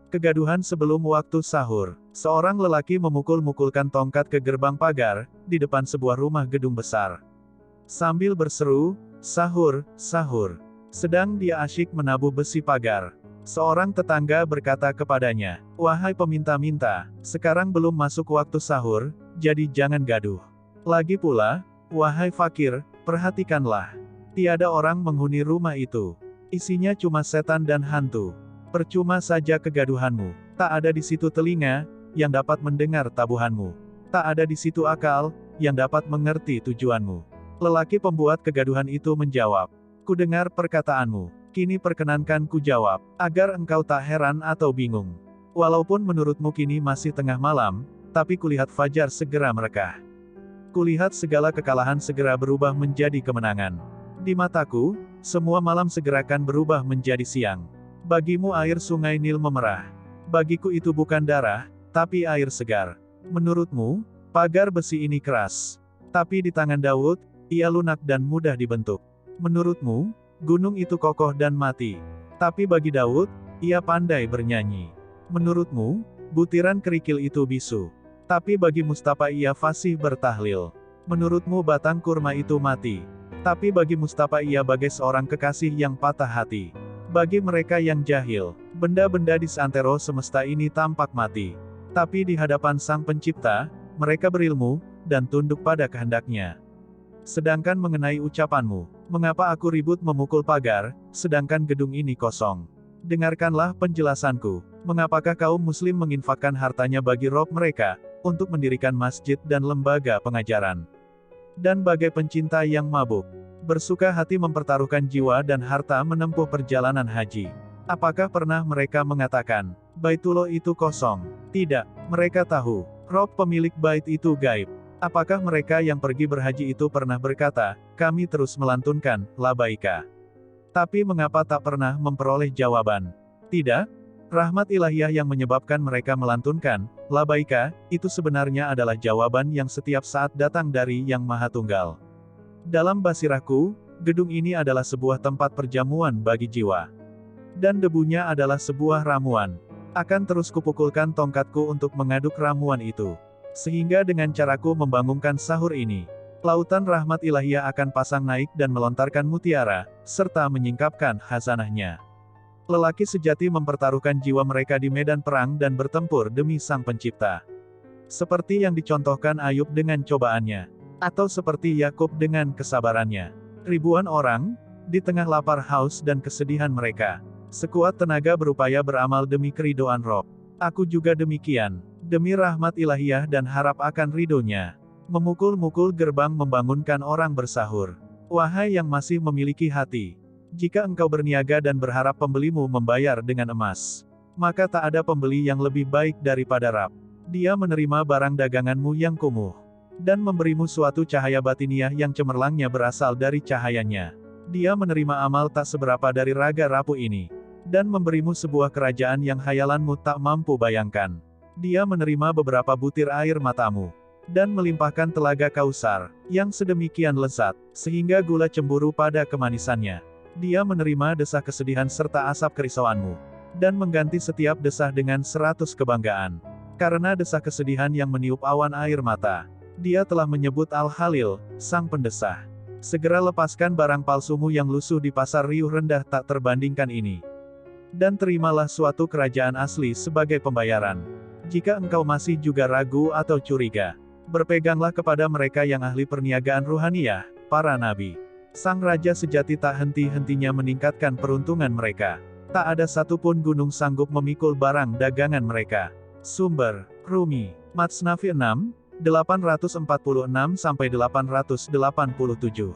Kegaduhan sebelum waktu sahur. Seorang lelaki memukul-mukulkan tongkat ke gerbang pagar, di depan sebuah rumah gedung besar. Sambil berseru, "Sahur, sahur." Sedang dia asyik menabuh besi pagar. Seorang tetangga berkata kepadanya, "Wahai peminta-minta, sekarang belum masuk waktu sahur, jadi jangan gaduh. Lagi pula, wahai fakir, perhatikanlah. Tiada orang menghuni rumah itu. Isinya cuma setan dan hantu. Percuma saja kegaduhanmu. Tak ada di situ telinga, yang dapat mendengar tabuhanmu. Tak ada di situ akal, yang dapat mengerti tujuanmu." Lelaki pembuat kegaduhan itu menjawab, "Kudengar perkataanmu. Kini perkenankan ku jawab, agar engkau tak heran atau bingung. Walaupun menurutmu kini masih tengah malam, tapi kulihat fajar segera merekah. Kulihat segala kekalahan segera berubah menjadi kemenangan. Di mataku, semua malam segera akan berubah menjadi siang. Bagimu air sungai Nil memerah. Bagiku itu bukan darah, tapi air segar. Menurutmu, pagar besi ini keras. Tapi di tangan Daud, ia lunak dan mudah dibentuk. Menurutmu, gunung itu kokoh dan mati. Tapi bagi Daud, ia pandai bernyanyi. Menurutmu, butiran kerikil itu bisu. Tapi bagi Mustafa ia fasih bertahlil. Menurutmu batang kurma itu mati. Tapi bagi Mustafa ia bagai seorang kekasih yang patah hati. Bagi mereka yang jahil, benda-benda di seantero semesta ini tampak mati. Tapi di hadapan Sang Pencipta, mereka berilmu, dan tunduk pada kehendaknya. Sedangkan mengenai ucapanmu, mengapa aku ribut memukul pagar, sedangkan gedung ini kosong? Dengarkanlah penjelasanku. Mengapakah kaum muslim menginfakkan hartanya bagi Rob mereka, untuk mendirikan masjid dan lembaga pengajaran? Dan bagai pencinta yang mabuk, bersuka hati mempertaruhkan jiwa dan harta menempuh perjalanan haji. Apakah pernah mereka mengatakan, Baitullah itu kosong? Tidak, mereka tahu, Rob pemilik bait itu gaib. Apakah mereka yang pergi berhaji itu pernah berkata, kami terus melantunkan, labaika? Tapi mengapa tak pernah memperoleh jawaban? Tidak? Rahmat ilahiyah yang menyebabkan mereka melantunkan, labaika, itu sebenarnya adalah jawaban yang setiap saat datang dari Yang Maha Tunggal. Dalam basirahku, gedung ini adalah sebuah tempat perjamuan bagi jiwa. Dan debunya adalah sebuah ramuan. Akan terus kupukulkan tongkatku untuk mengaduk ramuan itu. Sehingga dengan caraku membangunkan sahur ini, lautan rahmat ilahiyah akan pasang naik dan melontarkan mutiara, serta menyingkapkan khazanahnya. Lelaki sejati mempertaruhkan jiwa mereka di medan perang dan bertempur demi Sang Pencipta. Seperti yang dicontohkan Ayub dengan cobaannya. Atau seperti Yakub dengan kesabarannya. Ribuan orang, di tengah lapar haus dan kesedihan mereka, sekuat tenaga berupaya beramal demi keridoan Rob. Aku juga demikian. Demi rahmat ilahiyah dan harap akan ridhonya. Memukul-mukul gerbang membangunkan orang bersahur. Wahai yang masih memiliki hati. Jika engkau berniaga dan berharap pembelimu membayar dengan emas, maka tak ada pembeli yang lebih baik daripada Rab. Dia menerima barang daganganmu yang kumuh. Dan memberimu suatu cahaya batiniah yang cemerlangnya berasal dari cahayanya. Dia menerima amal tak seberapa dari raga rapuh ini. Dan memberimu sebuah kerajaan yang hayalanmu tak mampu bayangkan. Dia menerima beberapa butir air matamu. Dan melimpahkan telaga Kausar, yang sedemikian lezat, sehingga gula cemburu pada kemanisannya. Dia menerima desah kesedihan serta asap kerisauanmu. Dan mengganti setiap desah dengan 100 kebanggaan. Karena desah kesedihan yang meniup awan air mata. Dia telah menyebut Al-Halil, Sang Pendesah. Segera lepaskan barang palsumu yang lusuh di pasar riuh rendah tak terbandingkan ini. Dan terimalah suatu kerajaan asli sebagai pembayaran. Jika engkau masih juga ragu atau curiga, berpeganglah kepada mereka yang ahli perniagaan ruhaniyah, para nabi. Sang Raja sejati tak henti-hentinya meningkatkan peruntungan mereka. Tak ada satupun gunung sanggup memikul barang dagangan mereka. Sumber, Rumi, Matsnavi 6, 846-887.